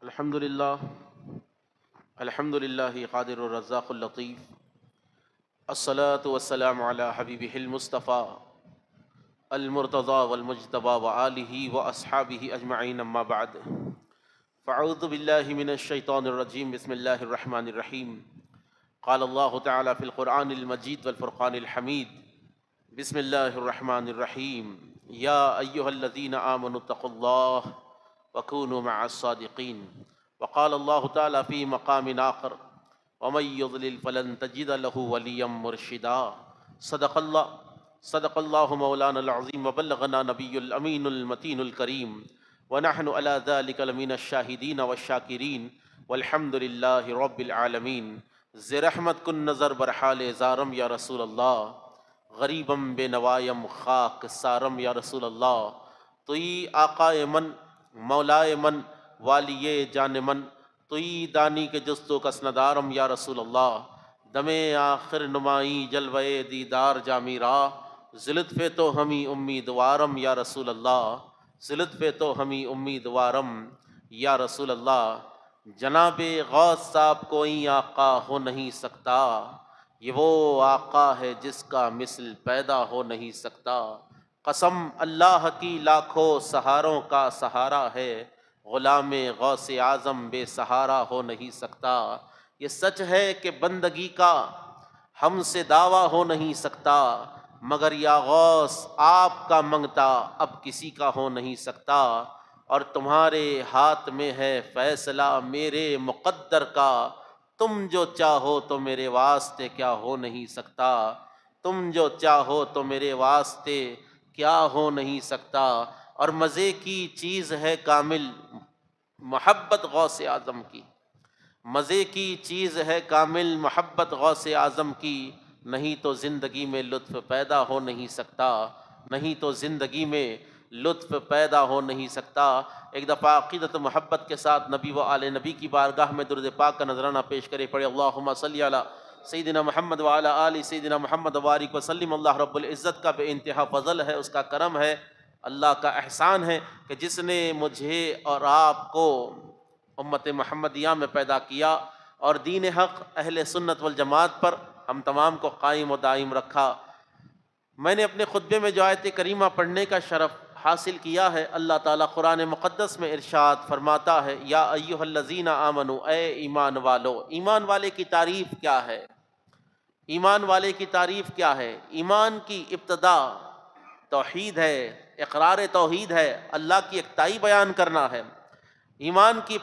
الحمد للہ الحمد للہ قادر الرزاق اللطیف الصلاة والسلام علی حبیبہ المصطفیٰ المرتضی والمجتبی وآلہ واصحابہ اجمعین اما بعد فاعوذ باللہ من الشیطان الرجیم بسم اللہ الرحمن الرحیم قال اللہ تعالی فی القرآن المجید والفرقان الحمید بسم اللہ الرحمن الرحیم یا ایہا الذین آمنوا اتقوا اللہ وکونوا مع الصادقین وقال اللہ تعالی فی مقام آخر ومن یضلل فلن تجد له ولیا مرشدا صدق اللہ مولانا العظیم وبلغنا نبی الامین المتین الکریم ونحن علی ذلک لمن الشاہدین والشاکرین والحمد للہ رب العالمین ز رحمت کن نظر برحال زارم یا رسول اللہ غریبم بے نوایم خاک سارم یا رسول اللہ توئی آقائے من مولائے من والی جان من توئی دانی کے جستو کسندارم یا رسول اللہ دم آخر نمائی جلوے دیدار جامی راہ ذلطف تو ہمیں امیدوارم یا رسول اللہ ذلطف تو ہمیں امیدوارم یا رسول اللہ جناب غوث صاحب کوئی آقا ہو نہیں سکتا یہ وہ آقا ہے جس کا مثل پیدا ہو نہیں سکتا قسم اللہ کی لاکھوں سہاروں کا سہارا ہے غلام غوث اعظم بے سہارا ہو نہیں سکتا یہ سچ ہے کہ بندگی کا ہم سے دعویٰ ہو نہیں سکتا مگر یا غوث آپ کا منگتا اب کسی کا ہو نہیں سکتا اور تمہارے ہاتھ میں ہے فیصلہ میرے مقدر کا تم جو چاہو تو میرے واسطے کیا ہو نہیں سکتا تم جو چاہو تو میرے واسطے کیا ہو نہیں سکتا اور مزے کی چیز ہے کامل محبت غوث اعظم کی مزے کی چیز ہے کامل محبت غوث اعظم کی نہیں تو زندگی میں لطف پیدا ہو نہیں سکتا نہیں تو زندگی میں لطف پیدا ہو نہیں سکتا ایک دفعہ عقیدت محبت کے ساتھ نبی و آل نبی کی بارگاہ میں درود پاک کا نذرانہ پیش کرے پڑھے اللہم صلی علی سیدنا محمد وعلی آل سیدنا محمد وبارک وسلم اللہ رب العزت کا بے انتہا فضل ہے اس کا کرم ہے اللہ کا احسان ہے کہ جس نے مجھے اور آپ کو امت محمدیہ میں پیدا کیا اور دین حق اہل سنت والجماعت پر ہم تمام کو قائم و دائم رکھا میں نے اپنے خطبے میں جو آیت کریمہ پڑھنے کا شرف حاصل کیا ہے اللہ تعالیٰ قرآن مقدس میں ارشاد فرماتا ہے یا ایہا الذین آمنوا اے ایمان والو ایمان والے کی تعریف کیا ہے ایمان والے کی تعریف کیا ہے ایمان کی ابتدا توحید ہے اقرار توحید ہے اللہ کی یکتائی بیان کرنا ہے ایمان کی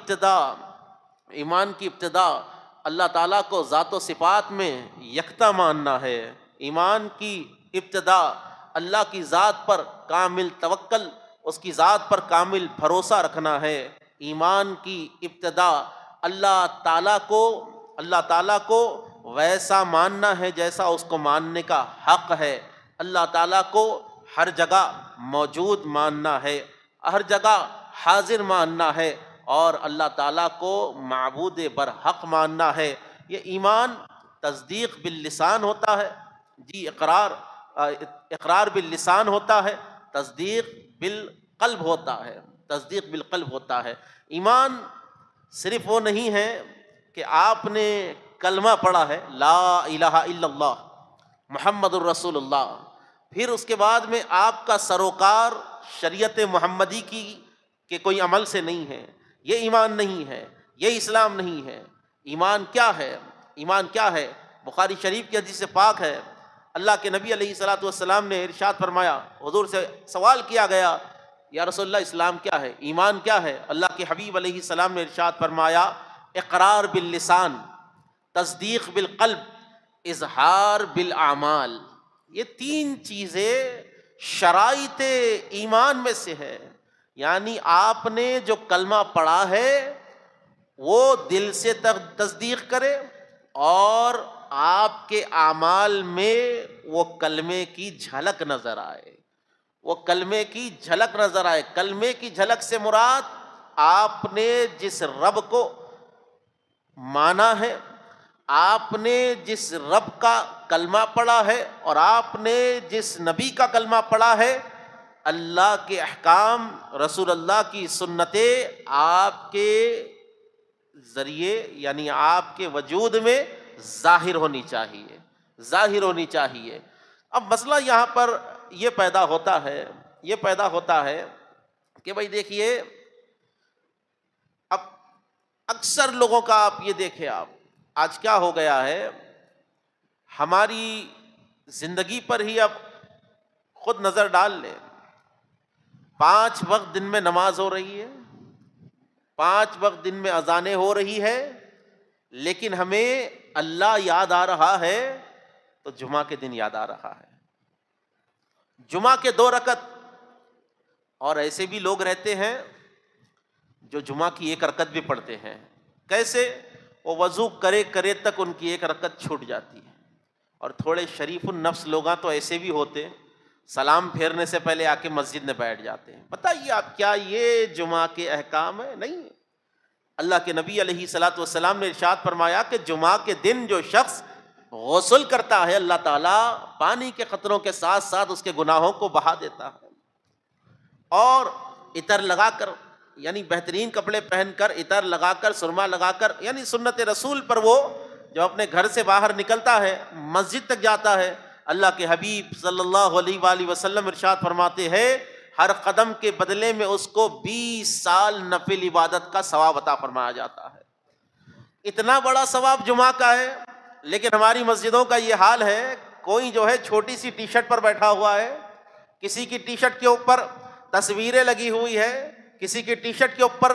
ابتدا اللہ تعالیٰ کو ذات و صفات میں یکتا ماننا ہے ایمان کی ابتدا اللہ کی ذات پر کامل توکل اس کی ذات پر کامل بھروسہ رکھنا ہے ایمان کی ابتدا اللہ تعالیٰ کو ویسا ماننا ہے جیسا اس کو ماننے کا حق ہے اللہ تعالیٰ کو ہر جگہ موجود ماننا ہے ہر جگہ حاضر ماننا ہے اور اللہ تعالیٰ کو معبود برحق ماننا ہے یہ ایمان تصدیق باللسان ہوتا ہے جی اقرار باللسان ہوتا ہے تصدیق بالقلب ہوتا ہے ایمان صرف وہ نہیں ہے کہ آپ نے کلمہ پڑھا ہے لا الہ الا اللہ محمد الرسول اللہ پھر اس کے بعد میں آپ کا سروکار شریعت محمدی کی کہ کوئی عمل سے نہیں ہے یہ ایمان نہیں ہے یہ اسلام نہیں ہے ایمان کیا ہے بخاری شریف کی حدیث پاک ہے اللہ کے نبی علیہ الصلوۃ والسلام نے ارشاد فرمایا حضور سے سوال کیا گیا یا رسول اللہ اسلام کیا ہے ایمان کیا ہے اللہ کے حبیب علیہ السلام نے ارشاد فرمایا اقرار باللسان تصدیق بالقلب اظہار بالاعمال یہ تین چیزیں شرائط ایمان میں سے ہے یعنی آپ نے جو کلمہ پڑھا ہے وہ دل سے تصدیق کرے اور آپ کے اعمال میں وہ کلمے کی جھلک نظر آئے کلمے کی جھلک سے مراد آپ نے جس رب کو مانا ہے آپ نے جس رب کا کلمہ پڑھا ہے اور آپ نے جس نبی کا کلمہ پڑھا ہے اللہ کے احکام رسول اللہ کی سنتیں آپ کے ذریعے یعنی آپ کے وجود میں ظاہر ہونی چاہیے، ظاہر ہونی چاہیے۔ اب مسئلہ یہاں پر یہ پیدا ہوتا ہے کہ بھائی دیکھیے، اب اکثر لوگوں کا آپ یہ دیکھیں، آپ آج کیا ہو گیا ہے، ہماری زندگی پر ہی اب خود نظر ڈال لیں۔ 5 وقت دن میں نماز ہو رہی ہے، 5 وقت دن میں اذانیں ہو رہی ہے، لیکن ہمیں اللہ یاد آ رہا ہے تو جمعہ کے دن یاد آ رہا ہے، جمعہ کے 2 رکعت۔ اور ایسے بھی لوگ رہتے ہیں جو جمعہ کی 1 رکعت بھی پڑھتے ہیں۔ کیسے؟ وہ وضو کرے کرے تک ان کی 1 رکعت چھوٹ جاتی ہے۔ اور تھوڑے شریف النفس لوگاں تو ایسے بھی ہوتے، سلام پھیرنے سے پہلے آ کے مسجد میں بیٹھ جاتے ہیں۔ بتائیے آپ، کیا یہ جمعہ کے احکام ہے؟ نہیں۔ اللہ کے نبی علیہ الصلاۃ والسلام نے ارشاد فرمایا کہ جمعہ کے دن جو شخص غسل کرتا ہے، اللہ تعالیٰ پانی کے قطروں کے ساتھ ساتھ اس کے گناہوں کو بہا دیتا ہے۔ اور عطر لگا کر، یعنی بہترین کپڑے پہن کر، عطر لگا کر، سرما لگا کر، یعنی سنت رسول پر وہ جو اپنے گھر سے باہر نکلتا ہے، مسجد تک جاتا ہے، اللہ کے حبیب صلی اللہ علیہ وآلہ وسلم ارشاد فرماتے ہیں ہر قدم کے بدلے میں اس کو 20 سال نفل عبادت کا ثواب عطا فرمایا جاتا ہے۔ اتنا بڑا ثواب جمعہ کا ہے، لیکن ہماری مسجدوں کا یہ حال ہے، کوئی جو ہے چھوٹی سی ٹی شرٹ پر بیٹھا ہوا ہے، کسی کی ٹی شرٹ کے اوپر تصویریں لگی ہوئی ہے، کسی کی ٹی شرٹ کے اوپر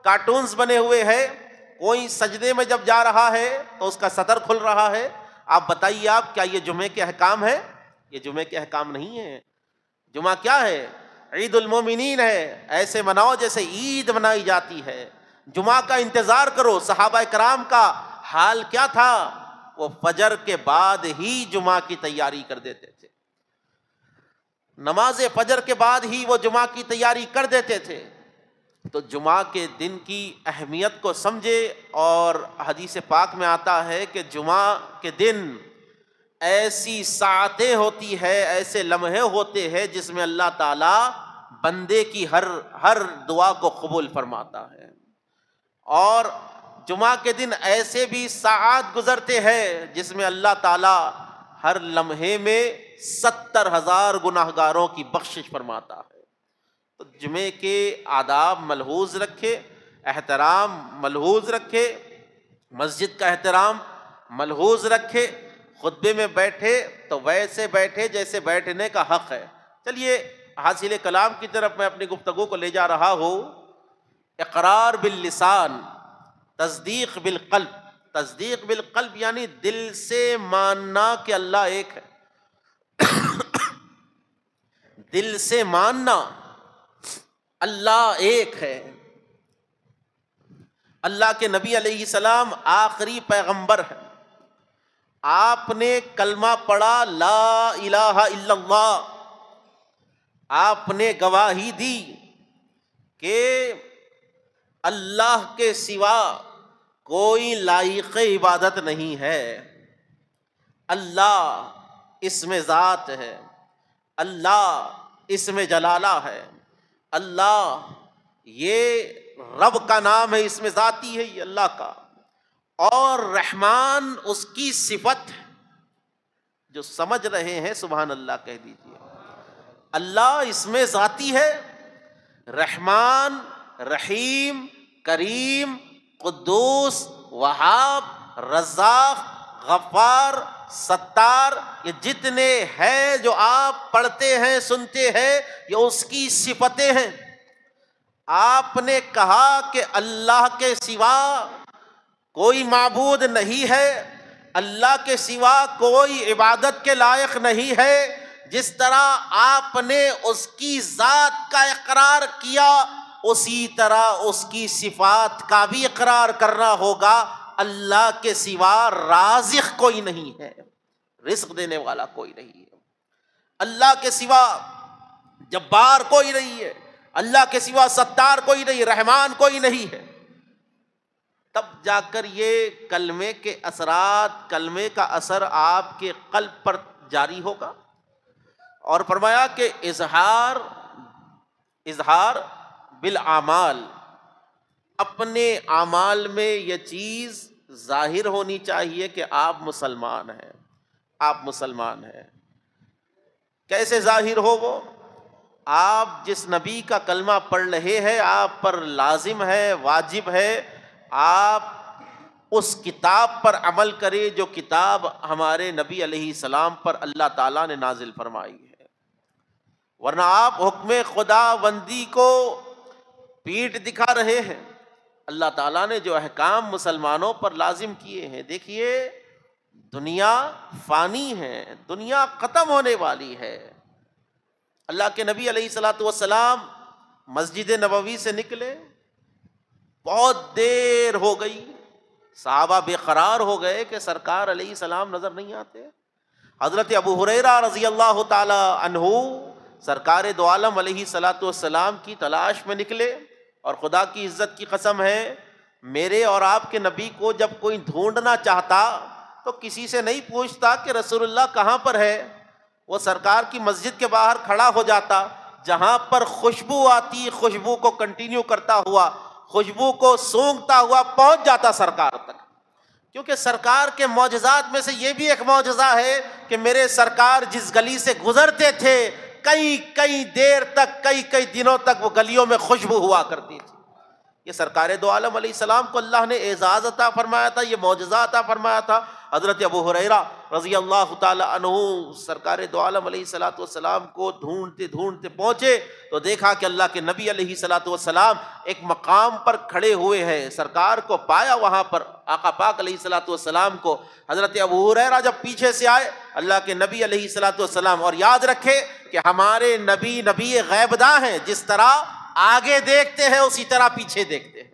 کارٹونز بنے ہوئے ہیں، کوئی سجدے میں جب جا رہا ہے تو اس کا صدر کھل رہا ہے۔ آپ بتائیے، آپ کیا یہ جمعے کے احکام ہے؟ یہ جمعے کے احکام نہیں ہے۔ جمعہ کیا ہے؟ عید المومنین ہے، ایسے مناؤ جیسے عید منائی جاتی ہے۔ جمعہ کا انتظار کرو۔ صحابہ کرام کا حال کیا تھا؟ وہ فجر کے بعد ہی جمعہ کی تیاری کر دیتے تھے، نماز فجر کے بعد ہی وہ جمعہ کی تیاری کر دیتے تھے۔ تو جمعہ کے دن کی اہمیت کو سمجھے، اور حدیث پاک میں آتا ہے کہ جمعہ کے دن ایسی ساعتیں ہوتی ہے، ایسے لمحے ہوتے ہیں جس میں اللہ تعالیٰ بندے کی ہر دعا کو قبول فرماتا ہے۔ اور جمعہ کے دن ایسے بھی ساعات گزرتے ہیں جس میں اللہ تعالیٰ ہر لمحے میں 70,000 گناہگاروں کی بخشش فرماتا ہے۔ تو جمعے کے آداب ملحوظ رکھے، احترام ملحوظ رکھے، مسجد کا احترام ملحوظ رکھے، خطبے میں بیٹھے تو ویسے بیٹھے جیسے بیٹھنے کا حق ہے۔ چلیے حاصل کلام کی طرف میں اپنی گفتگو کو لے جا رہا ہوں۔ اقرار باللسان، تصدیق بالقلب۔ تصدیق بالقلب یعنی دل سے ماننا کہ اللہ ایک ہے، دل سے ماننا اللہ ایک ہے۔ اللہ کے نبی علیہ السلام آخری پیغمبر ہے، آپ نے کلمہ پڑھا لا الہ الا اللہ، آپ نے گواہی دی کہ اللہ کے سوا کوئی لائق عبادت نہیں ہے، اللہ اسم ذات ہے، اللہ اسم جلالہ ہے، اللہ یہ رب کا نام ہے، اسم ذاتی ہے یہ اللہ کا، اور رحمان اس کی صفت ہے۔ جو سمجھ رہے ہیں سبحان اللہ کہہ دیجیے۔ اللہ اسم ذاتی ہے، رحمان، رحیم، کریم، قدوس، وہاب، رزاق، غفار، ستار، یہ جتنے ہیں جو آپ پڑھتے ہیں سنتے ہیں یہ اس کی صفتیں ہیں۔ آپ نے کہا کہ اللہ کے سوا کوئی معبود نہیں ہے، اللہ کے سوا کوئی عبادت کے لائق نہیں ہے۔ جس طرح آپ نے اس کی ذات کا اقرار کیا، اسی طرح اس کی صفات کا بھی اقرار کرنا ہوگا۔ اللہ کے سوا رازق کوئی نہیں ہے، رزق دینے والا کوئی نہیں ہے، اللہ کے سوا جبار کوئی نہیں ہے، اللہ کے سوا ستار کوئی نہیں، رحمان کوئی نہیں ہے۔ تب جا کر یہ کلمے کے اثرات، کلمے کا اثر آپ کے قلب پر جاری ہوگا۔ اور فرمایا کہ اظہار بالاعمال، اپنے اعمال میں یہ چیز ظاہر ہونی چاہیے کہ آپ مسلمان ہیں، آپ مسلمان ہیں۔ کیسے ظاہر ہو وہ؟ آپ جس نبی کا کلمہ پڑھ رہے ہیں، آپ پر لازم ہے، واجب ہے، آپ اس کتاب پر عمل کرے جو کتاب ہمارے نبی علیہ السلام پر اللہ تعالیٰ نے نازل فرمائی ہے، ورنہ آپ حکم خدا بندی کو پیٹھ دکھا رہے ہیں۔ اللہ تعالیٰ نے جو احکام مسلمانوں پر لازم کیے ہیں، دیکھیے دنیا فانی ہے، دنیا ختم ہونے والی ہے۔ اللہ کے نبی علیہ الصلوۃ والسلام مسجد نبوی سے نکلے، بہت دیر ہو گئی، صحابہ بے قرار ہو گئے کہ سرکار علیہ السلام نظر نہیں آتے۔ حضرت ابو ہریرہ رضی اللہ تعالی عنہ سرکار دو عالم علیہ الصلوۃ والسلام کی تلاش میں نکلے، اور خدا کی عزت کی قسم ہے، میرے اور آپ کے نبی کو جب کوئی ڈھونڈنا چاہتا تو کسی سے نہیں پوچھتا کہ رسول اللہ کہاں پر ہے، وہ سرکار کی مسجد کے باہر کھڑا ہو جاتا، جہاں پر خوشبو آتی، خوشبو کو کنٹینیو کرتا ہوا، خوشبو کو سونگھتا ہوا پہنچ جاتا سرکار تک۔ کیونکہ سرکار کے معجزات میں سے یہ بھی ایک معجزہ ہے کہ میرے سرکار جس گلی سے گزرتے تھے، کئی دیر تک، کئی دنوں تک وہ گلیوں میں خوشبو ہوا کرتی تھی۔ یہ سرکار دو عالم علیہ السلام کو اللہ نے اعزاز عطا فرمایا تھا، یہ معجزہ عطا فرمایا تھا۔ حضرت ابو ہریرہ رضی اللہ تعالی عنہ سرکار دو عالم علیہ الصلوۃ والسلام کو ڈھونڈتے ڈھونڈتے پہنچے تو دیکھا کہ اللہ کے نبی علیہ الصلوۃ والسلام ایک مقام پر کھڑے ہوئے ہیں، سرکار کو پایا وہاں پر، آقا پاک علیہ الصلوۃ والسلام کو۔ حضرت ابو ہریرہ جب پیچھے سے آئے، اللہ کے نبی علیہ الصلوۃ والسلام، اور یاد رکھے کہ ہمارے نبی غیب داں ہیں، جس طرح آگے دیکھتے ہیں اسی طرح پیچھے دیکھتے ہیں،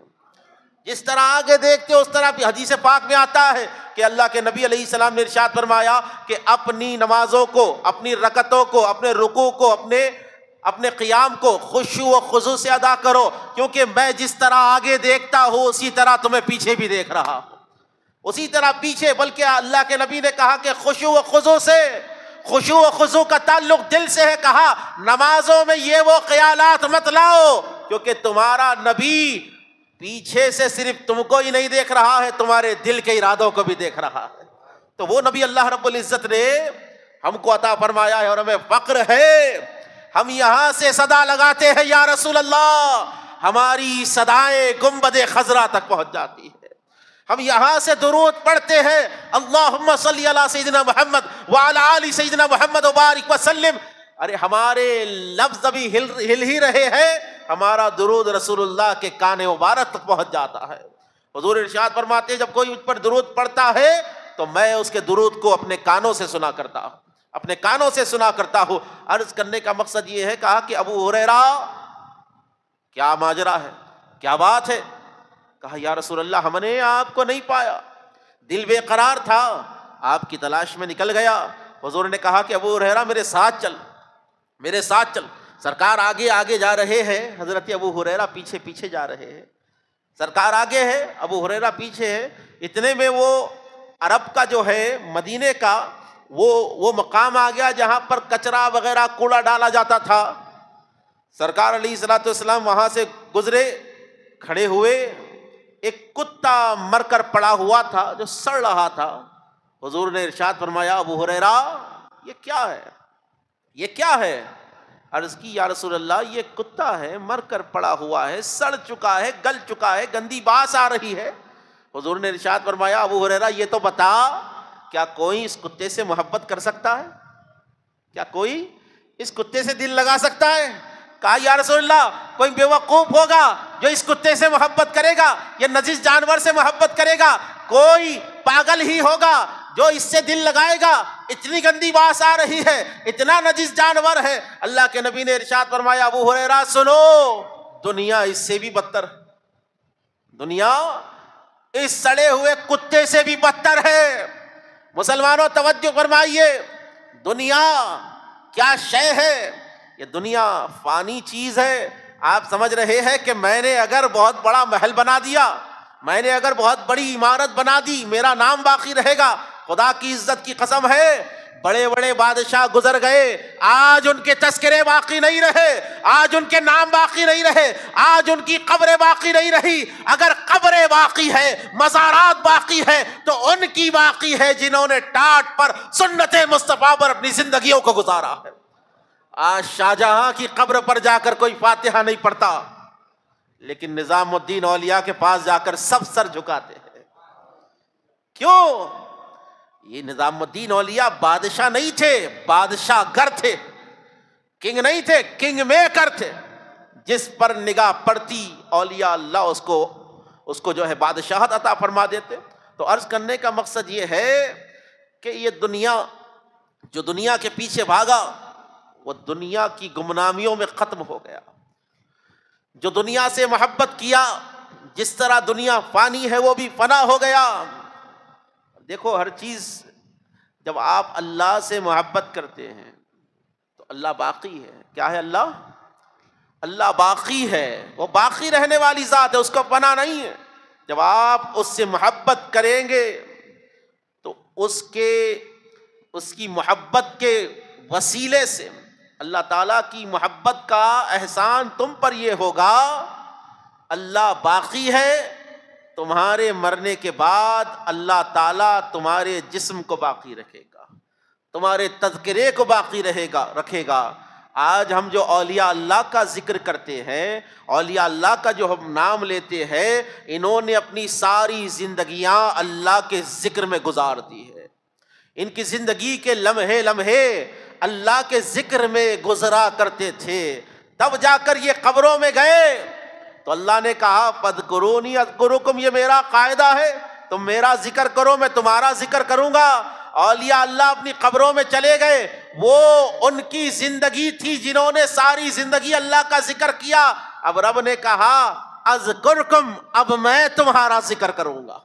جس طرح آگے دیکھتے اس طرح بھی۔ حدیث پاک میں آتا ہے کہ اللہ کے نبی علیہ السلام نے ارشاد فرمایا کہ اپنی نمازوں کو، اپنی رکعتوں کو، اپنے رکوع کو، اپنے قیام کو خشوع و خضوع سے ادا کرو، کیونکہ میں جس طرح آگے دیکھتا ہوں اسی طرح تمہیں پیچھے بھی دیکھ رہا ہوں، اسی طرح پیچھے۔ بلکہ اللہ کے نبی نے کہا کہ خشوع و خضوع سے، خشوع و خضوع کا تعلق دل سے ہے، کہا نمازوں میں یہ وہ خیالات مت لاؤ، کیونکہ تمہارا نبی پیچھے سے صرف تم کو ہی نہیں دیکھ رہا ہے، تمہارے دل کے ارادوں کو بھی دیکھ رہا ہے۔ تو وہ نبی اللہ رب العزت نے ہم کو عطا فرمایا ہے، اور ہمیں فخر ہے، ہم یہاں سے صدا لگاتے ہیں یا رسول اللہ، ہماری صدائیں گنبد خضرا تک پہنچ جاتی ہے۔ ہم یہاں سے درود پڑھتے ہیں، اللہم صلی علی سیدنا محمد وعلی آل سیدنا محمد وبارک وسلم، ارے ہمارے لفظ ابھی ہل ہی رہے ہیں، ہمارا درود رسول اللہ کے کان مبارک تک پہنچ جاتا ہے۔ حضور ارشاد فرماتے ہیں جب کوئی مجھ پر درود پڑھتا ہے تو میں اس کے درود کو اپنے کانوں سے سنا کرتا ہوں، اپنے کانوں سے سنا کرتا ہوں۔ عرض کرنے کا مقصد یہ ہے، کہا کہ ابو ہریرہ کیا ماجرا ہے، کیا بات ہے؟ کہا یا رسول اللہ ہم نے آپ کو نہیں پایا، دل بے قرار تھا، آپ کی تلاش میں نکل گیا۔ حضور نے کہا کہ ابو ہریرہ میرے ساتھ چل، میرے ساتھ چل۔ سرکار آگے آگے جا رہے ہیں، حضرت ابو ہریرہ پیچھے پیچھے جا رہے ہیں۔ سرکار آگے ہے، ابو ہریرہ پیچھے ہے۔ اتنے میں وہ عرب کا جو ہے مدینے کا وہ مقام آ گیا جہاں پر کچرا وغیرہ کوڑا ڈالا جاتا تھا۔ سرکار علیہ الصلوۃ والسلام وہاں سے گزرے، کھڑے ہوئے، ایک کتا مر کر پڑا ہوا تھا جو سڑ رہا تھا۔ حضور نے ارشاد فرمایا ابو ہریرہ یہ کیا ہے، یہ کیا ہے؟ عرض کی یا رسول اللہ یہ کتا ہے، مر کر پڑا ہوا ہے، سڑ چکا ہے، گل چکا ہے، گندی باس آ رہی ہے۔ حضور نے ارشاد فرمایا ابو ہریرہ یہ تو بتا، کیا کوئی اس کتے سے محبت کر سکتا ہے؟ کیا کوئی اس کتے سے دل لگا سکتا ہے؟ کہا یا رسول اللہ کوئی بیوقوف ہوگا جو اس کتے سے محبت کرے گا، یہ نجس جانور سے محبت کرے گا، کوئی پاگل ہی ہوگا جو اس سے دل لگائے گا، اتنی گندی باس آ رہی ہے، اتنا نجس جانور ہے۔ اللہ کے نبی نے ارشاد فرمایا ابو ہریرہ سنو، دنیا اس سے بھی بدتر، دنیا اس سڑے ہوئے کتے سے بھی بدتر ہے۔ مسلمانوں توجہ فرمائیے، دنیا کیا شے ہے؟ یہ دنیا فانی چیز ہے۔ آپ سمجھ رہے ہیں کہ میں نے اگر بہت بڑا محل بنا دیا، میں نے اگر بہت بڑی عمارت بنا دی، میرا نام باقی رہے گا؟ خدا کی عزت کی قسم ہے، بڑے بڑے بادشاہ گزر گئے، آج ان کے تذکرے باقی نہیں رہے، آج ان کے نام باقی نہیں رہے، آج ان کی قبریں باقی نہیں رہی۔ اگر قبریں باقی ہے، مزارات باقی ہے، تو ان کی باقی ہے جنہوں نے ٹاٹ پر سنت مصطفیٰ پر اپنی زندگیوں کو گزارا ہے۔ آج شاہجہاں کی قبر پر جا کر کوئی فاتحہ نہیں پڑھتا، لیکن نظام الدین اولیاء کے پاس جا کر سب سر جھکاتے ہیں۔ کیوں؟ یہ نظام الدین اولیاء بادشاہ نہیں تھے، بادشاہ گر تھے، کنگ نہیں تھے، کنگ میکر تھے۔ جس پر نگاہ پڑتی اولیاء اللہ اس کو جو ہے بادشاہت عطا فرما دیتے۔ تو عرض کرنے کا مقصد یہ ہے کہ یہ دنیا، جو دنیا کے پیچھے بھاگا، وہ دنیا کی گمنامیوں میں ختم ہو گیا۔ جو دنیا سے محبت کیا، جس طرح دنیا فانی ہے وہ بھی فنا ہو گیا۔ دیکھو، ہر چیز جب آپ اللہ سے محبت کرتے ہیں تو اللہ باقی ہے۔ کیا ہے اللہ؟ اللہ باقی ہے، وہ باقی رہنے والی ذات ہے، اس کا فنا نہیں ہے۔ جب آپ اس سے محبت کریں گے تو اس کی محبت کے وسیلے سے اللہ تعالیٰ کی محبت کا احسان تم پر یہ ہوگا، اللہ باقی ہے، تمہارے مرنے کے بعد اللہ تعالیٰ تمہارے جسم کو باقی رکھے گا، تمہارے تذکرے کو باقی رکھے گا۔ آج ہم جو اولیاء اللہ کا ذکر کرتے ہیں، اولیاء اللہ کا جو ہم نام لیتے ہیں، انہوں نے اپنی ساری زندگیاں اللہ کے ذکر میں گزار دی ہے۔ ان کی زندگی کے لمحے لمحے اللہ کے ذکر میں گزرا کرتے تھے۔ تب جا کر یہ قبروں میں گئے تو اللہ نے کہا فاذکرونی اذکرکم، یہ میرا قاعدہ ہے، تم میرا ذکر کرو میں تمہارا ذکر کروں گا۔ اولیاء اللہ اپنی قبروں میں چلے گئے، وہ ان کی زندگی تھی جنہوں نے ساری زندگی اللہ کا ذکر کیا۔ اب رب نے کہا اذکرکم، اب میں تمہارا ذکر کروں گا،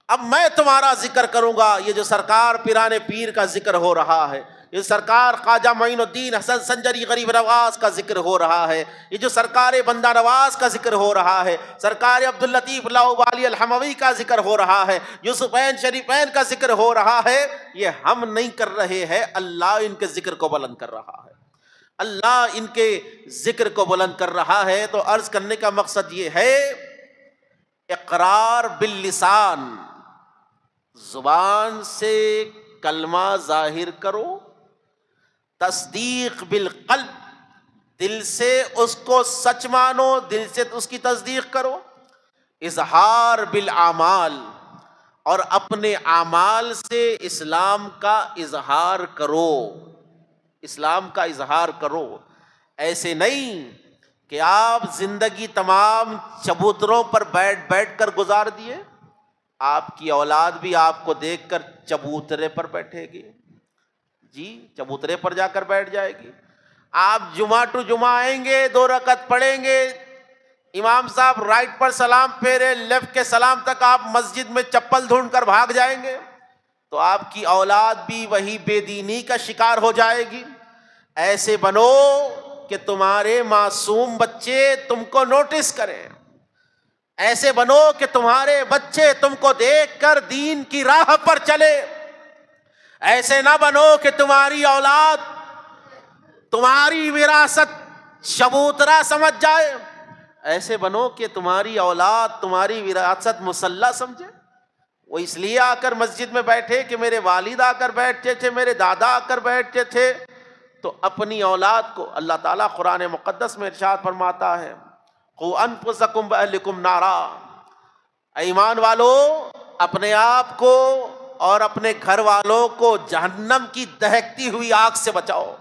اب میں تمہارا ذکر کروں گا۔ یہ جو سرکار پیران پیر کا ذکر ہو رہا ہے، یہ سرکار خواجہ معین الدین حسن سنجری غریب نواز کا ذکر ہو رہا ہے، یہ جو سرکار بندہ نواز کا ذکر ہو رہا ہے، سرکار عبداللطیف لاہوری الحموی کا ذکر ہو رہا ہے، یوسفین شریفین کا ذکر ہو رہا ہے، یہ ہم نہیں کر رہے ہیں، اللہ ان کے ذکر کو بلند کر رہا ہے، اللہ ان کے ذکر کو بلند کر رہا ہے۔ تو عرض کرنے کا مقصد یہ ہے، اقرار باللسان، زبان سے کلمہ ظاہر کرو، تصدیق بالقلب، دل سے اس کو سچ مانو، دل سے اس کی تصدیق کرو، اظہار بالاعمال، اور اپنے اعمال سے اسلام کا اظہار کرو، اسلام کا اظہار کرو۔ ایسے نہیں کہ آپ زندگی تمام چبوتروں پر بیٹھ بیٹھ کر گزار دیے، آپ کی اولاد بھی آپ کو دیکھ کر چبوترے پر بیٹھے گی، جی چبوترے پر جا کر بیٹھ جائے گی۔ آپ جمعہ ٹو جمعہ آئیں گے، 2 رکعت پڑھیں گے، امام صاحب رائٹ پر سلام پھیرے، لیفٹ کے سلام تک آپ مسجد میں چپل ڈھونڈ کر بھاگ جائیں گے، تو آپ کی اولاد بھی وہی بے دینی کا شکار ہو جائے گی۔ ایسے بنو کہ تمہارے معصوم بچے تم کو نوٹس کریں، ایسے بنو کہ تمہارے بچے تم کو دیکھ کر دین کی راہ پر چلے، ایسے نہ بنو کہ تمہاری اولاد تمہاری وراثت چبوترا سمجھ جائے، ایسے بنو کہ تمہاری اولاد تمہاری وراثت مسلح سمجھے۔ وہ اس لیے آ کر مسجد میں بیٹھے کہ میرے والد آ کر بیٹھتے تھے، میرے دادا آ کر بیٹھتے تھے، تو اپنی اولاد کو اللہ تعالیٰ قرآن مقدس میں ارشاد فرماتا ہے قُوا أَنفُسَكُمْ وَأَهْلِكُمْ نَارًا، اے ایمان والو اپنے آپ کو اور اپنے گھر والوں کو جہنم کی دہکتی ہوئی آگ سے بچاؤ،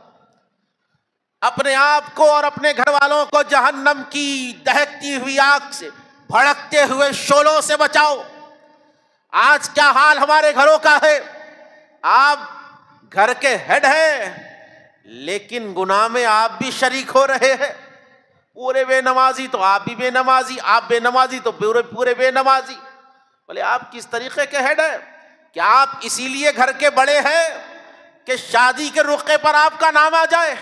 اپنے آپ کو اور اپنے گھر والوں کو جہنم کی دہکتی ہوئی آگ سے، بھڑکتے ہوئے شعلوں سے بچاؤ۔ آج کیا حال ہمارے گھروں کا ہے، آپ گھر کے ہیڈ ہیں لیکن گناہ میں آپ بھی شریک ہو رہے ہیں، پورے بے نمازی تو آپ بھی بے نمازی، آپ بے نمازی تو پورے بے نمازی۔ بولے آپ کس طریقے کے ہیڈ ہیں؟ کیا آپ اسی لیے گھر کے بڑے ہیں کہ شادی کے رخے پر آپ کا نام آ جائے؟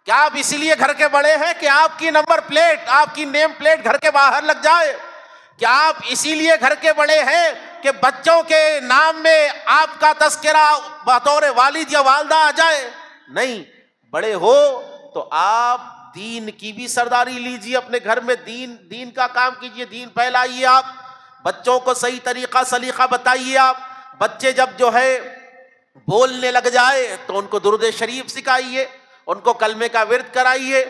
کیا آپ اسی لیے گھر کے بڑے ہیں کہ آپ کی نمبر پلیٹ، آپ کی نیم پلیٹ گھر کے باہر لگ جائے؟ کیا آپ اسی لیے گھر کے بڑے ہیں کہ بچوں کے نام میں آپ کا تذکرہ بطور والد یا والدہ آ جائے، نہیں، بڑے ہو تو آپ دین کی بھی سرداری لیجیے، اپنے گھر میں دین کا کام کیجیے، دین پھیلائیے، آپ بچوں کو صحیح طریقہ سلیقہ بتائیے، آپ بچے جب جو ہے بولنے لگ جائے تو ان کو درود شریف سکھائیے، ان کو کلمے کا ورد کرائیے۔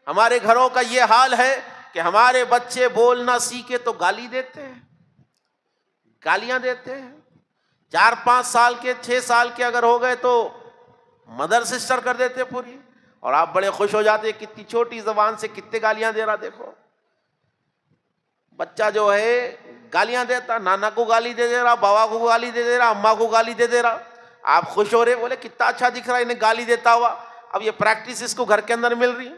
ہمارے گھروں کا یہ حال ہے کہ ہمارے بچے بولنا سیکھے تو گالی دیتے ہیں، گالیاں دیتے ہیں، 4-5 سال کے 6 سال کے اگر ہو گئے تو مدر سسٹر کر دیتے پوری، اور آپ بڑے خوش ہو جاتے کتنی چھوٹی زبان سے کتنے گالیاں دے رہا۔ دیکھو بچہ جو ہے گالیاں دیتا، نانا کو گالی دے رہا، بابا کو گالی دے رہا، اماں کو گالی دے رہا، آپ خوش ہو رہے، بولے کتنا اچھا دکھ رہا ہے انہیں گالی دیتا ہوا۔ اب یہ پریکٹس اس کو گھر کے اندر مل رہی،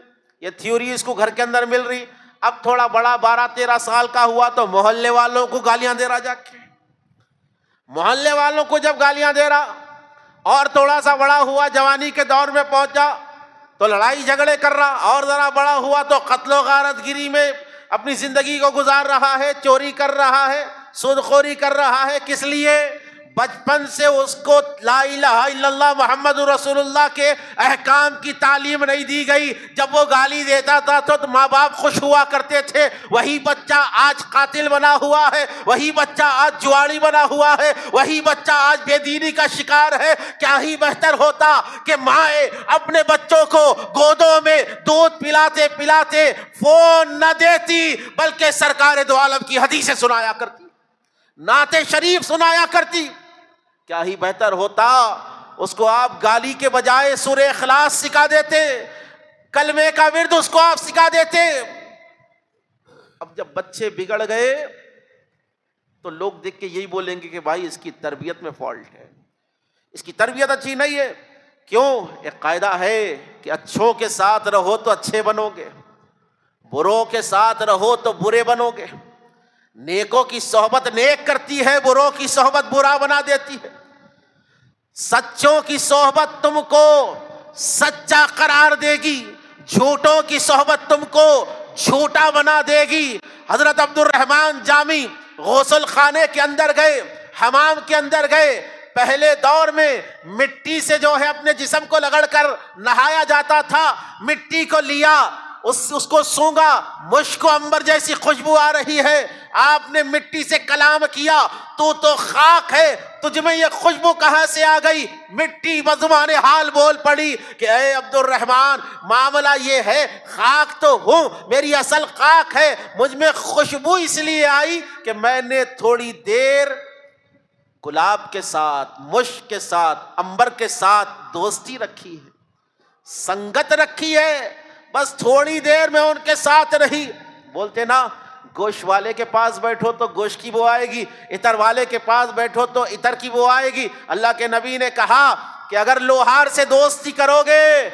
یہ تھیوری اس کو گھر کے اندر مل رہی۔ اب تھوڑا بڑا 12-13 سال کا ہوا تو محلے والوں کو گالیاں دے رہا، جا کے محلے والوں کو جب گالیاں دے رہا، اور تھوڑا سا بڑا ہوا جوانی کے دور میں پہنچا تو لڑائی جھگڑے کر رہا، اور ذرا بڑا ہوا تو قتل و غارت گیری میں اپنی زندگی کو گزار رہا ہے، چوری کر رہا ہے، سود خوری کر رہا ہے۔ کس لیے؟ بچپن سے اس کو لا الہ الا اللہ محمد رسول اللہ کے احکام کی تعلیم نہیں دی گئی۔ جب وہ گالی دیتا تھا تو ماں باپ خوش ہوا کرتے تھے، وہی بچہ آج قاتل بنا ہوا ہے، وہی بچہ آج جواڑی بنا ہوا ہے، وہی بچہ آج بے دینی کا شکار ہے۔ کیا ہی بہتر ہوتا کہ مائیں اپنے بچوں کو گودوں میں دودھ پلاتے پلاتے فون نہ دیتی، بلکہ سرکار دو عالم کی حدیثیں سنایا کرتی، نعت شریف سنایا کرتی۔ کیا ہی بہتر ہوتا اس کو آپ گالی کے بجائے سورہ اخلاص سکھا دیتے، کلمے کا ورد اس کو آپ سکھا دیتے۔ اب جب بچے بگڑ گئے تو لوگ دیکھ کے یہی بولیں گے کہ بھائی اس کی تربیت میں فالٹ ہے، اس کی تربیت اچھی نہیں ہے۔ کیوں؟ ایک قاعدہ ہے کہ اچھوں کے ساتھ رہو تو اچھے بنو گے، بروں کے ساتھ رہو تو برے بنو گے۔ نیکوں کی صحبت نیک کرتی ہے، بروں کی صحبت برا بنا دیتی ہے۔ سچوں کی صحبت تم کو سچا قرار دے گی، جھوٹوں کی صحبت تم کو جھوٹا بنا دے گی۔ حضرت عبد الرحمن جامی غسل خانے کے اندر گئے، حمام کے اندر گئے۔ پہلے دور میں مٹی سے جو ہے اپنے جسم کو رگڑ کر نہایا جاتا تھا، مٹی کو لیا، اس کو سونگا، مشک و عنبر جیسی خوشبو آ رہی ہے۔ آپ نے مٹی سے کلام کیا، تو خاک ہے، تجھ میں یہ خوشبو کہاں سے آ گئی؟ مٹی بزبان حال بول پڑی کہ اے عبد الرحمن، معاملہ یہ ہے، خاک تو ہوں، میری اصل خاک ہے، مجھ میں خوشبو اس لیے آئی کہ میں نے تھوڑی دیر گلاب کے ساتھ، مشک کے ساتھ، عنبر کے ساتھ دوستی رکھی ہے، سنگت رکھی ہے، بس تھوڑی دیر میں ان کے ساتھ رہی۔ بولتے نا گوشت والے کے پاس بیٹھو تو گوشت کی بو آئے گی، عطر والے کے پاس بیٹھو تو عطر کی بو آئے گی۔ اللہ کے نبی نے کہا کہ اگر لوہار سے دوستی کرو گے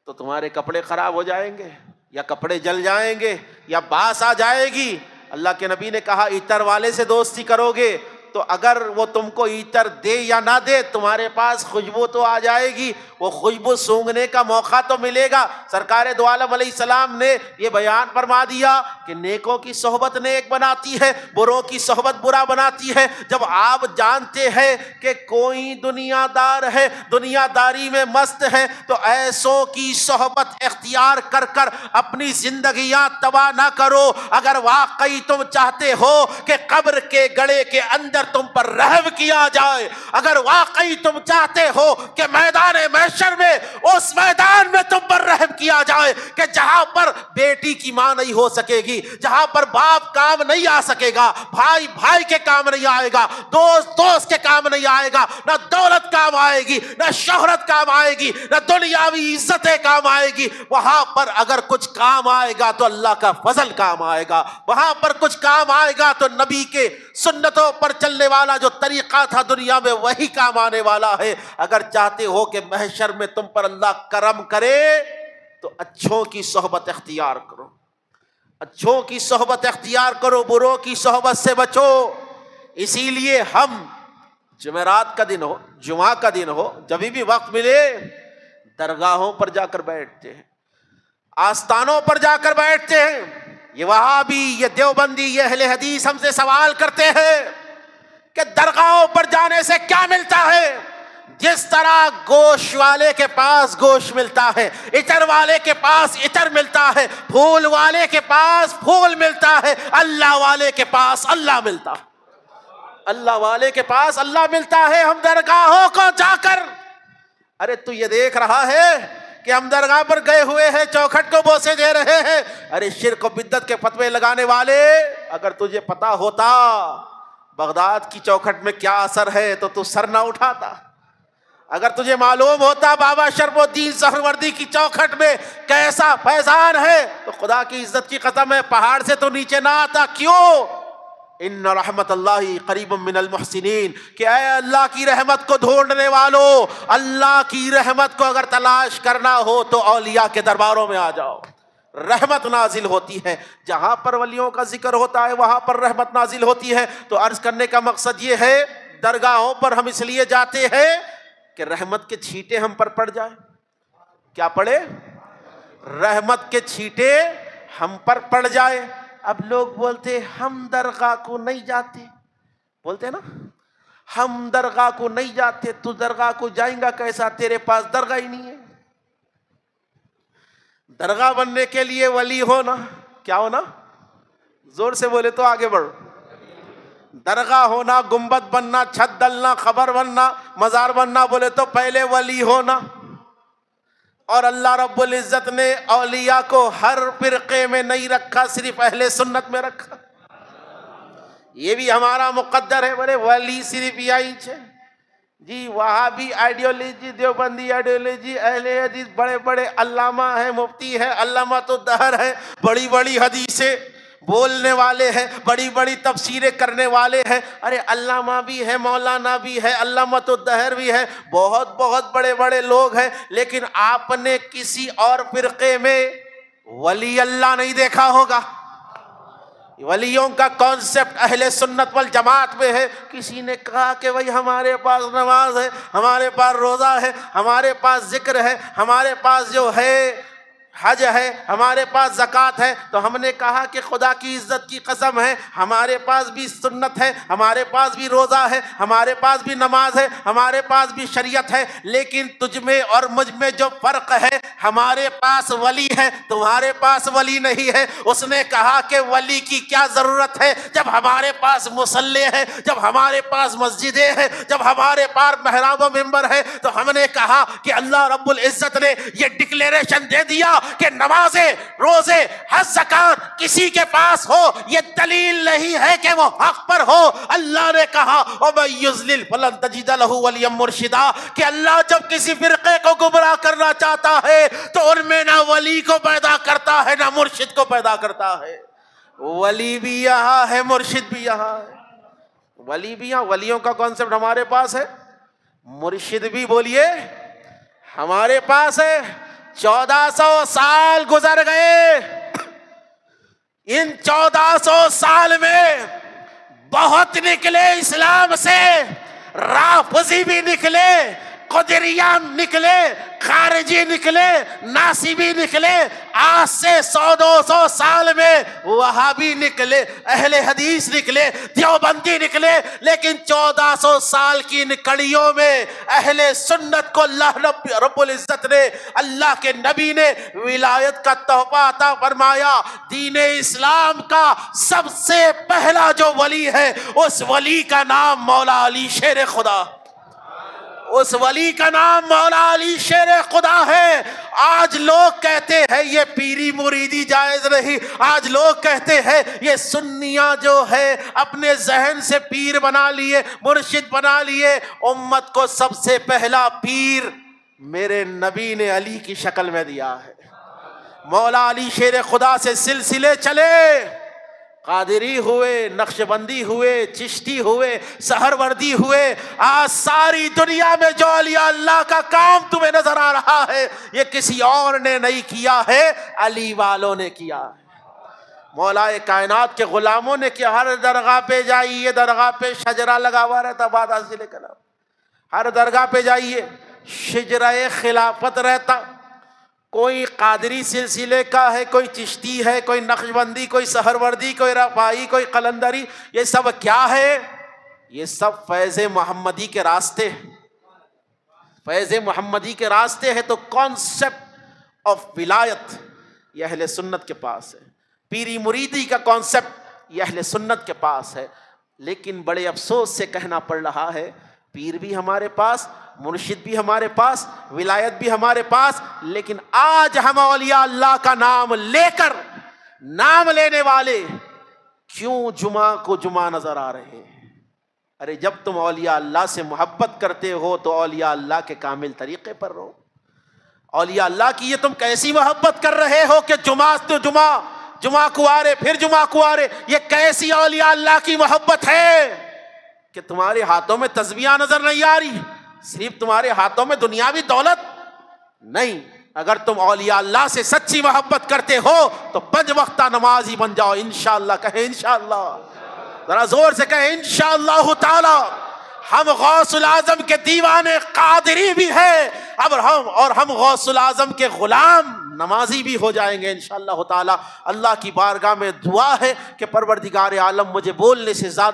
تو تمہارے کپڑے خراب ہو جائیں گے، یا کپڑے جل جائیں گے، یا باس آ جائے گی۔ اللہ کے نبی نے کہا عطر والے سے دوستی کرو گے تو اگر وہ تم کو عطر دے یا نہ دے، تمہارے پاس خوشبو تو آ جائے گی، وہ خوشبو سونگھنے کا موقع تو ملے گا۔ سرکار دو عالم علیہ السلام نے یہ بیان فرما دیا کہ نیکوں کی صحبت نیک بناتی ہے، بروں کی صحبت برا بناتی ہے۔ جب آپ جانتے ہیں کہ کوئی دنیا دار ہے، دنیا داری میں مست ہے، تو ایسوں کی صحبت اختیار کر کر اپنی زندگیاں تباہ نہ کرو۔ اگر واقعی تم چاہتے ہو کہ قبر کے گڑھے کے اندر تم پر رحم کیا جائے، اگر واقعی تم چاہتے ہو کہ میدان محشر میں، اس میدان میں تم پر رحم کیا جائے کہ جہاں پر بیٹی کی ماں نہیں ہو سکے گی، جہاں پر باپ کام نہیں آ سکے گا، بھائی بھائی کے کام نہیں آئے گا، دوست دوست کے کام نہیں آئے گا، نہ دولت کام آئے گی، نہ شہرت کام آئے گی، نہ دنیاوی عزتیں کام آئے گی، وہاں پر اگر کچھ کام آئے گا تو اللہ کا فضل کام آئے گا، وہاں پر کچھ کام آئے گا تو نبی کے سنتوں پر چلنے والا جو طریقہ تھا دنیا میں وہی کام آنے والا ہے۔ اگر چاہتے ہو کہ محشر میں تم پر اللہ کرم کرے تو اچھوں کی صحبت اختیار کرو، اچھوں کی صحبت اختیار کرو، بروں کی صحبت سے بچو۔ اسی لیے ہم جمعرات کا دن ہو، جمعہ کا دن ہو، جب بھی وقت ملے درگاہوں پر جا کر بیٹھتے ہیں، آستانوں پر جا کر بیٹھتے ہیں۔ یہ وہابی، یہ دیوبندی، یہ اہل حدیث ہم سے سوال کرتے ہیں کہ درگاہوں پر جانے سے کیا ملتا ہے؟ جس طرح گوشت والے کے پاس گوشت ملتا ہے، عطر والے کے پاس عطر ملتا ہے، پھول والے کے پاس پھول ملتا ہے، اللہ والے کے پاس اللہ ملتا ہے، اللہ والے کے پاس اللہ ملتا ہے۔ ہم درگاہوں کو جا کر، ارے تو یہ دیکھ رہا ہے کہ ہم درگاہ پر گئے ہوئے ہیں، چوکھٹ کو بوسے دے رہے ہیں، ارے شرک و بدعت کے فتوے لگانے والے، اگر تجھے پتا ہوتا بغداد کی چوکھٹ میں کیا اثر ہے تو سر نہ اٹھاتا۔ اگر تجھے معلوم ہوتا بابا شرف الدین سہروردی کی چوکھٹ میں کیسا فیضان ہے تو خدا کی عزت کی قسم ہے پہاڑ سے تو نیچے نہ آتا۔ کیوں؟ ان رحمت اللہ قریب من المحسنین، کہ اے اللہ کی رحمت کو ڈھونڈنے والو، اللہ کی رحمت کو اگر تلاش کرنا ہو تو اولیاء کے درباروں میں آ جاؤ، رحمت نازل ہوتی ہے۔ جہاں پر ولیوں کا ذکر ہوتا ہے وہاں پر رحمت نازل ہوتی ہے۔ تو عرض کرنے کا مقصد یہ ہے، درگاہوں پر ہم اس لیے جاتے ہیں کہ رحمت کے چھینٹے ہم پر پڑ جائیں۔ کیا پڑے؟ رحمت کے چھینٹے ہم پر پڑ جائے۔ اب لوگ بولتے ہم درگاہ کو نہیں جاتے، بولتے نا ہم درگاہ کو نہیں جاتے، تو درگاہ کو جائیں گا کیسا؟ تیرے پاس درگاہ ہی نہیں ہے۔ درگاہ بننے کے لیے ولی ہونا، کیا ہونا؟ زور سے بولے تو آگے بڑھو۔ درگاہ ہونا، گنبد بننا، چھت ڈلنا، خبر بننا، مزار بننا، بولے تو پہلے ولی ہونا۔ اور اللہ رب العزت نے اولیاء کو ہر فرقے میں نہیں رکھا، صرف اہل سنت میں رکھا۔ یہ بھی ہمارا مقدر ہے، بولے ولی صرف یہی ہے جی، وہابی آئیڈیالوجی، دیوبندی آئیڈیالوجی، اہل حدیث بڑے بڑے علامہ ہیں، مفتی ہیں، علامۃ الدہر ہیں، بڑی بڑی حدیثیں بولنے والے ہیں، بڑی بڑی تفسیریں کرنے والے ہیں۔ ارے علامہ بھی ہے، مولانا بھی ہے، علامۃ الدہر بھی ہے، بہت بہت بڑے بڑے لوگ ہیں، لیکن آپ نے کسی اور فرقے میں ولی اللہ نہیں دیکھا ہوگا۔ ولیوں کا کانسیپٹ اہل سنت والجماعت میں ہے۔ کسی نے کہا کہ بھائی ہمارے پاس نماز ہے، ہمارے پاس روزہ ہے، ہمارے پاس ذکر ہے، ہمارے پاس جو ہے حج ہے، ہمارے پاس زکوٰۃ ہے، تو ہم نے کہا کہ خدا کی عزت کی قسم ہے ہمارے پاس بھی سنت ہے، ہمارے پاس بھی روزہ ہے، ہمارے پاس بھی نماز ہے، ہمارے پاس بھی شریعت ہے، لیکن تجھ میں اور مجھ میں جو فرق ہے، ہمارے پاس ولی ہے، تمہارے پاس ولی نہیں ہے۔ اس نے کہا کہ ولی کی کیا ضرورت ہے جب ہمارے پاس مصلی ہے، جب ہمارے پاس مسجدیں ہیں، جب ہمارے پاس محراب و منبر ہے۔ تو ہم نے کہا کہ اللہ رب العزت نے یہ ڈکلیریشن دے دیا کہ نمازیں، روزے، حج، زکوٰۃ کسی کے پاس ہو، یہ دلیل نہیں ہے کہ وہ حق پر ہو۔ اللہ نے کہا وَمَن يُضْلِلْ فَلَن تَجِدَ لَهُ وَلِيًّا مُرْشِدًا، کہ اللہ جب کسی فرقے کو گمراہ کرنا چاہتا ہے تو ان میں نہ ولی کو پیدا کرتا ہے نہ مرشد کو پیدا کرتا ہے۔ ولی بھی یہاں ہے، مرشد بھی یہاں ہے۔ ولی بھی یہاں، ولیوں کا کانسیپٹ ہمارے پاس ہے، مرشد بھی بولیے ہمارے پاس ہے۔ 1400 سال گزر گئے، ان 1400 سال میں بہت نکلے اسلام سے، رافضی بھی نکلے، قدریان نکلے، خارجی نکلے، ناصبی نکلے، آج سے 100-200 سال میں وہابی نکلے، اہل حدیث نکلے، دیوبندی نکلے، لیکن 1400 سال کی ان کڑیوں میں اہل سنت کو اللہ رب العزت نے، اللہ کے نبی نے ولایت کا تحفہ عطا فرمایا۔ دین اسلام کا سب سے پہلا جو ولی ہے، اس ولی کا نام مولا علی شیر خدا، اس ولی کا نام مولا علی شیر خدا ہے۔ آج لوگ کہتے ہیں یہ پیری مریدی جائز نہیں، آج لوگ کہتے ہیں یہ سنیاں جو ہے اپنے ذہن سے پیر بنا لیے، مرشد بنا لیے۔ امت کو سب سے پہلا پیر میرے نبی نے علی کی شکل میں دیا ہے۔ مولا علی شیر خدا سے سلسلے چلے، قادری ہوئے، نقشبندی ہوئے، چشتی ہوئے، سہروردی ہوئے۔ آج ساری دنیا میں جو اولیاء اللہ کا کام تمہیں نظر آ رہا ہے، یہ کسی اور نے نہیں کیا ہے، علی والوں نے کیا ہے، مولا کائنات کے غلاموں نے کیا۔ ہر درگاہ پہ جائیے، درگاہ پہ شجرہ لگا ہوا رہتا، بعد حاصل کلام، ہر درگاہ پہ جائیے شجرہ خلافت رہتا۔ کوئی قادری سلسلے کا ہے، کوئی چشتی ہے، کوئی نقشبندی، کوئی سہروردی، کوئی رفاعی، کوئی قلندری، یہ سب کیا ہے؟ یہ سب فیض محمدی کے راستے ہیں، فیض محمدی کے راستے ہیں۔ تو کانسیپٹ آف ولایت یہ اہل سنت کے پاس ہے، پیری مریدی کا کانسیپٹ یہ اہل سنت کے پاس ہے۔ لیکن بڑے افسوس سے کہنا پڑ رہا ہے، پیر بھی ہمارے پاس، مرشد بھی ہمارے پاس، ولایت بھی ہمارے پاس، لیکن آج ہم اولیاء اللہ کا نام لے کر، نام لینے والے کیوں جمعہ کو جمعہ نظر آ رہے ہیں؟ ارے جب تم اولیاء اللہ سے محبت کرتے ہو تو اولیاء اللہ کے کامل طریقے پر رہو۔ اولیاء اللہ کی یہ تم کیسی محبت کر رہے ہو کہ جمعہ تو جمعہ، جمعہ کو آ رہے پھر جمعہ کو آ رہے، یہ کیسی اولیاء اللہ کی محبت ہے کہ تمہارے ہاتھوں میں تسبیحاں نظر نہیں آ رہی، صرف تمہارے ہاتھوں میں دنیاوی دولت نہیں۔ اگر تم اولیاء اللہ سے سچی محبت کرتے ہو تو 5 وقتہ نمازی بن جاؤ انشاءاللہ۔ کہیں انشاءاللہ، ذرا زور سے کہیں انشاءاللہ تعالی۔ ہم غوث العظم کے دیوانے قادری بھی ہیں، اور ہم غوث العظم کے غلام نمازی بھی ہو جائیں گے انشاءاللہ تعالی۔ اللہ کی بارگاہ میں دعا ہے کہ پروردگار عالم مجھے بولنے سے زیادہ